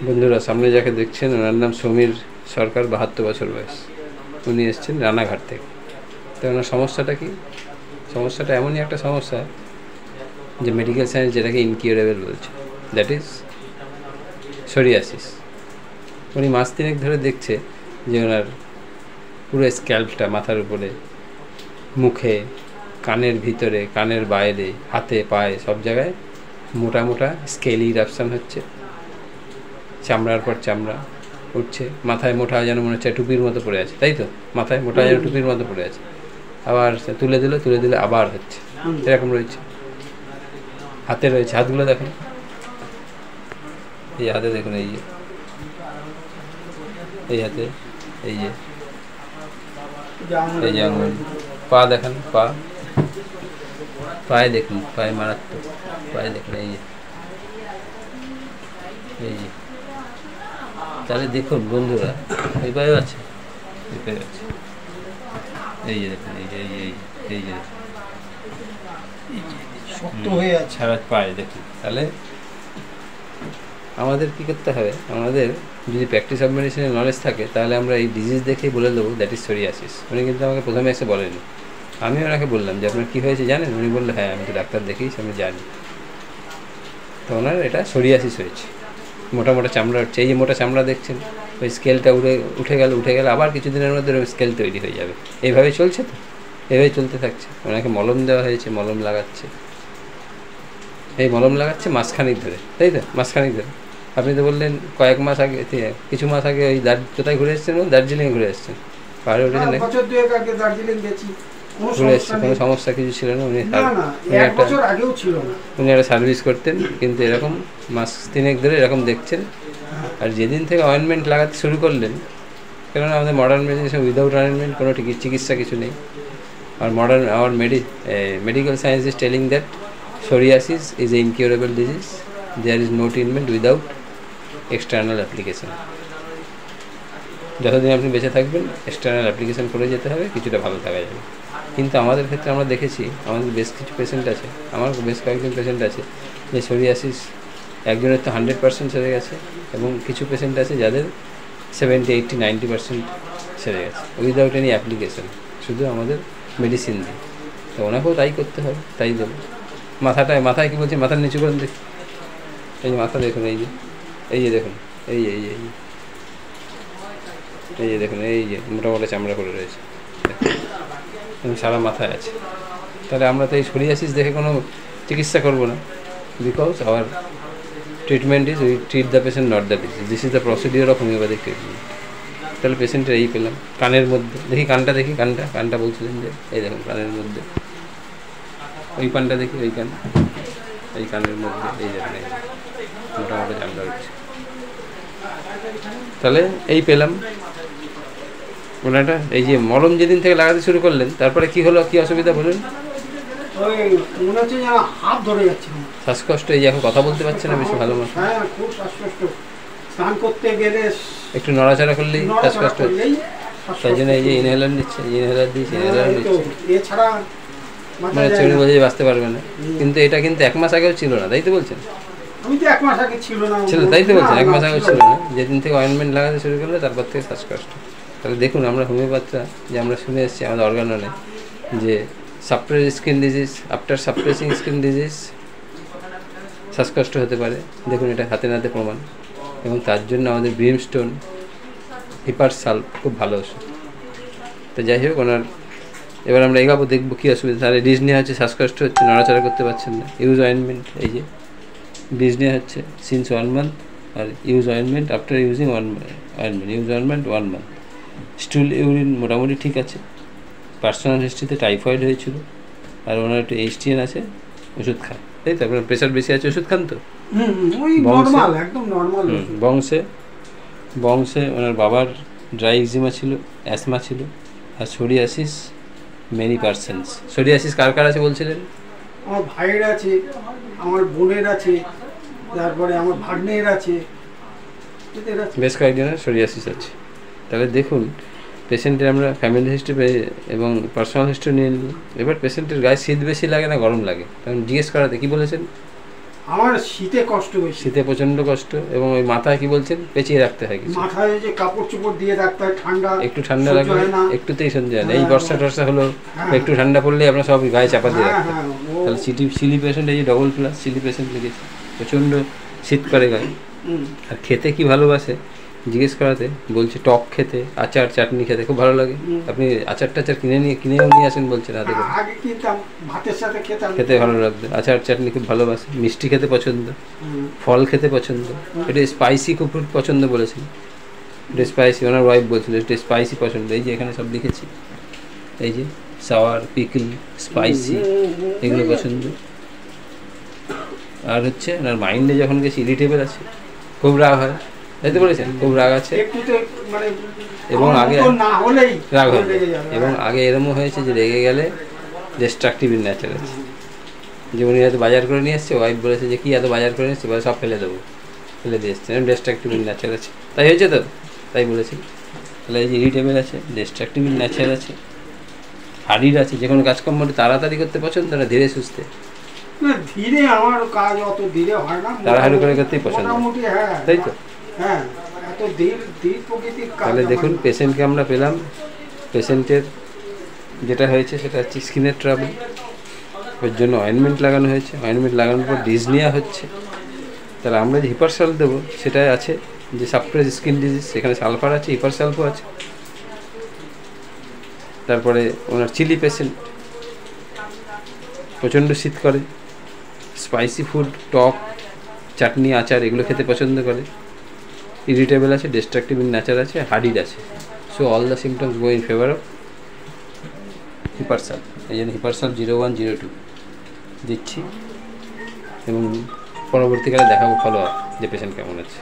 বন্ধুরা, সামনে যাকে দেখছেন ওনার নাম সমীর সরকার, 72 বছর বয়স। উনি এসছেন রানাঘাট থেকে। তো ওনার সমস্যাটা কি? সমস্যাটা এমনই একটা সমস্যা যে মেডিকেল সায়েন্স যেটাকে ইনকিউরেবল বলছে, দ্যাট ইজ সোরিয়াসিস। উনি মাস 3 ধরে দেখছে যে ওনার পুরো স্ক্যাল্পটা, মাথার উপরে, মুখে, কানের ভিতরে, কানের বাইরে, হাতে পায়ে সব জায়গায় মোটা মোটা স্কেলি ইরাপশন হচ্ছে, চামড়ার পর চামড়া উঠছে, মাথায় মোটা যেন মনে হচ্ছে টুপির মতো পড়ে আছে, তাই তো? মাথায় মোটা যেন টুপির মতো পড়ে আছে, আবার তুলে দিলে আবার হচ্ছে, এরকম রয়েছে। হাতে রয়েছে, হাতগুলো দেখুন, এই হাতে দেখুন, এই যে এই হাতে, এই যে এই যে আঙুল, পা দেখেন, পায়ে দেখুন, পায়ে মারাত্মক, পায়ে দেখুন, এই যে তাহলে দেখুন বন্ধুরা, এই পায়েও আছে, এই পায়ে আছে, এই যে দেখুন, এই যে এই যে শক্ত হয়ে আছে সারা পায়ে দেখুন। তাহলে আমাদের কী করতে হবে? আমাদের যদি প্র্যাকটিস অফ মেডিসিনের নলেজ থাকে, তাহলে আমরা এই ডিজিজ দেখেই বলে দেবো দ্যাট ইজ সোরিয়াসিস। উনি কিন্তু আমাকে প্রথমে এসে বলেনি, আমি ওনাকে বললাম যে আপনার কী হয়েছে জানেন? উনি বললো হ্যাঁ, আমি তো ডাক্তার দেখিয়েছি, আমি জানি। তো ওনার এটা সোরিয়াসিস হয়েছে, মোটা মোটা চামড়া হচ্ছে। এই যে মোটা চামড়া দেখছেন, ওই স্কেলটা উঠে গেলে আবার কিছুদিনের মধ্যে ওই স্কেল তৈরি হয়ে যাবে। এইভাবে চলছে, তো এইভাবে চলতে থাকছে। ওনাকে মলম দেওয়া হয়েছে, মলম লাগাচ্ছে, এই মলম লাগাচ্ছে মাসখানিক ধরে, তাই তো? মাসখানিক ধরে। আপনি তো বললেন কয়েক মাস আগে, কিছু মাস আগে ওই কোথায় ঘুরে এসেছেন? দার্জিলিংয়ে ঘুরে এসেছেন, পাহাড়ে উঠেছেন, ঘুরে এসেছেন, কোনো সমস্যা কিছু ছিল না? উনি একটা সার্ভিস করতেন, কিন্তু এরকম মাস 3 ধরে এরকম দেখছেন। আর যেদিন থেকে অয়েনমেন্ট লাগাতে শুরু করলেন, কেননা আমাদের মডার্ন মেডিসিন উইদাউট অয়েনমেন্ট কোনো চিকিৎসা কিছু নেই। আর our medical science is telling that psoriasis is an incurable disease. There is no treatment without external application. যতদিন আপনি বেঁচে থাকবেন, এক্সটার্নাল অ্যাপ্লিকেশন করে যেতে হবে, কিছুটা ভালো থাকা যাবে। কিন্তু আমাদের ক্ষেত্রে আমরা দেখেছি, আমাদের বেশ কিছু পেশেন্ট আছে, আমার বেশ কয়েকজন পেশেন্ট আছে যে সোরিয়াসিস একজনের তো 100% সেরে গেছে, এবং কিছু পেশেন্ট আছে যাদের 70, 80, 90% সেরে গেছে উইদাউট এনি অ্যাপ্লিকেশন, শুধু আমাদের মেডিসিন দিয়ে। তো ওনাকেও তাই করতে হবে, তাই দেবো। মাথায় কী বলছি? মাথার নিচু করে দেখুন, এই যে মাথা দেখুন, এই যে দেখুন, এই যে দেখুন, এই যে মোটামোটা চামড়া করে রয়েছে, দেখুন, সারা মাথায় আছে। তাহলে আমরা তো এই সোরিয়াসিস দেখে কোনো চিকিৎসা করবো না, because our treatment is we treat the patient, not the disease. This is the procedure of homeopathic treatment. তাহলে পেশেন্টের এই পেলাম। কানের মধ্যে দেখি, কানটা বলছিলেন যে, এই দেখুন কানের মধ্যে, ওই কানটা দেখি, এই কানের মধ্যে, এই দেখুন, মোটামুটি চামড়া উঠছে। তাহলে এই পেলাম ওনাটা। এই যে মলম যেদিন থেকে লাগাতে শুরু করলেন, তারপরে কি হলো, কি অসুবিধা বলুন? শ্বাসকষ্ট, এই যে এখন কথা বলতে পারছে না বেশি ভালো মতো, একটু নড়াচড়া করলেই শ্বাসকষ্ট হচ্ছে। তাই জন্য এই যে ইনহেলার নিচ্ছে, মানে চুরি বোঝে বাঁচতে পারবে না। কিন্তু এটা কিন্তু 1 মাস আগেও ছিল না, তাই তো বলছেন? ছিল, তাই তো বলছেন? 1 মাস আগেও ছিল না। যেদিন থেকে অয়েনমেন্ট লাগাতে শুরু করলো, তারপর থেকে শ্বাসকষ্ট। তাহলে দেখুন, আমরা হোমিওপ্যাথরা যে আমরা শুনে এসেছি আমাদের অর্গাননে যে suppress skin disease, after suppressing skin disease শ্বাসকষ্ট হতে পারে। দেখুন, এটা হাতে নাতে প্রমাণ। এবং তার জন্য আমাদের ব্রিমস্টোন, হিপার সালফ খুব ভালো ওষুধ। তো যাই হোক, ওনার এবার আমরা এগাবো, দেখবো কী অসুবিধা। তাহলে ডিসনিয়া হচ্ছে, শ্বাসকষ্ট হচ্ছে, নড়াচড়া করতে পারছেন না, ইউজ অয়েনমেন্ট। এই যে ডিসনিয়া হচ্ছে সিন্স 1 মান্থ, আর use ointment after using ointment, use ointment 1 month. Stool urine মোটামুটি ঠিক আছে। পার্সোনাল হিস্ট্রিতে টাইফয়েড হয়েছিল, আর ওনার একটু HTN আছে, ওষুধ খায়, তাই তো? আপনার প্রেশার বেশি আছে, ওষুধ খান তো? বংশে ওনার বাবার ড্রাই এক্সিমা ছিল, অ্যাসমা ছিল, আর সোরিয়াসিস মেনি পার্সেন্টস। সোরিয়াসিস কার আছে বলছিলেন? আমার ভাইয়ের আছে, আমার বোনের আছে, তারপরে আমার ভাগ্নের আছে, বেশ কয়েকজনের সোরিয়াসিস আছে। তাহলে দেখুন, পেশেন্টের আমরা ফ্যামিলি হিস্ট্রি এবং পার্সোনাল হিস্ট্রি নিয়ে নিলাম। এবার পেশেন্টের গায়ে শীত বেশি লাগে না গরম লাগে? কারণ জিজ্ঞেস করাতে কী বলেছেন? আমার শীতে কষ্ট বেশি, শীতে প্রচন্ড কষ্ট, এবং ওই মাথায় কি বলছেন পেঁচিয়ে রাখতে হয় কিছু, মাথায় যে কাপড় চোপড় দিয়ে রাখতে হয়, ঠান্ডা একটু ঠান্ডা সহ্য লাগবে হয় না। একটুতেই সহ্য হয় না। এই হ্যাঁ, বর্ষা টর্ষা হলো হ্যাঁ। একটু ঠান্ডা পড়লে আপনার সব গায়ে চাপা দিয়ে হ্যাঁ রাখতে হয়। হ্যাঁ ও তাহলে সিলি পেশেন্ট, এই যে ডবল প্লাস সিলি পেশেন্ট লেগেছে, প্রচণ্ড শীত করে গায়ে। হুম, আর খেতে কি ভালোবাসে জিজ্ঞেস করাতে বলছে টক খেতে, আচার চাটনি খেতে খুব ভালো লাগে। আপনি আচার টাচার কিনেও নিয়ে আসেন বলছেন হাতে করে, আগে কিনতাম ভাতের সাথে খেতাম, খেতে ভালো লাগবে। আচার চাটনি খুব ভালোবাসে, মিষ্টি খেতে পছন্দ, হুম, ফল খেতে পছন্দ, এটা স্পাইসি খুব পছন্দ বলেছেন, এটা স্পাইসি, ওনার ওয়াইফ বলছিল এটা স্পাইসি পছন্দ। এই যে এখানে সব লিখেছি, এই যে সাওয়ার, পিকল, স্পাইসি, এগুলো পছন্দ। আর হচ্ছে ওনার মাইন্ডে যখন গেছে ইরিটেবল আছে, খুব রাগ হয়, তাই তো বলেছেন খুব রাগ আছে, একটু তো মানে এবং আগে আমার মতো না হলেই রাগ হয়, লেগে যাবে। এবং আগে এরমও হয়েছে যে রেগে গেলে ডিস্ট্রাকটিভ ইন নেচার আছে, যে উনি হয়তো বাজার করে নিয়ে এসছে, ওয়াইফ বলেছে যে কি এত বাজার করে নিয়ে এসছে, সব ফেলে দেবো, ফেলে দিয়ে এসছে, ডিস্ট্রাকটিভ ইন নেচার আছে, তাই হয়েছে তো, তাই বলেছি। তাহলে এই যে ইরিটেবল আছে, ডিস্ট্রাকটিভ ইন নেচার আছে, হারির আছে, যে কোনো কাজকর্ম তাড়াতাড়ি করতে পছন্দ না ধীরে সুস্থে, না ধীরে, আমার কাজ অত ধীরে হয় না, তাড়াহুড়ো করে করতেই পছন্দ, মোটামুটি হ্যাঁ, তাই তো। হ্যাঁ এত ধীর প্রকৃতির কাজ তাহলে আমার দেখুন পেশেন্টকে আমরা পেলাম, পেশেন্টের যেটা হয়েছে সেটা হচ্ছে স্কিনের ট্রাবল, ওর জন্য অয়েনমেন্ট লাগানো হয়েছে, অয়েনমেন্ট লাগানোর পর ডিজনিয়া হচ্ছে। তাহলে আমরা যে হিপারসাল দেবো সেটাই আছে যে সাপ্রেস স্কিন ডিজিজ, সেখানে সালফার আছে, হিপারসালফও আছে। তারপরে ওনার চিলি পেশেন্ট, প্রচণ্ড শীত করে, স্পাইসি ফুড, টক চাটনি আচার এগুলো খেতে পছন্দ করে, ইরিটেবল আছে, ডিস্ট্রাকটিভ ইন নেচার আছে, হার্ডিড আছে। So all the symptoms go in favour of হিপারসাল। এই জন্য হিপারসাল 0102 দিচ্ছি, এবং পরবর্তীকালে দেখাবো ফলো আপ যে পেশেন্ট কেমন আছে।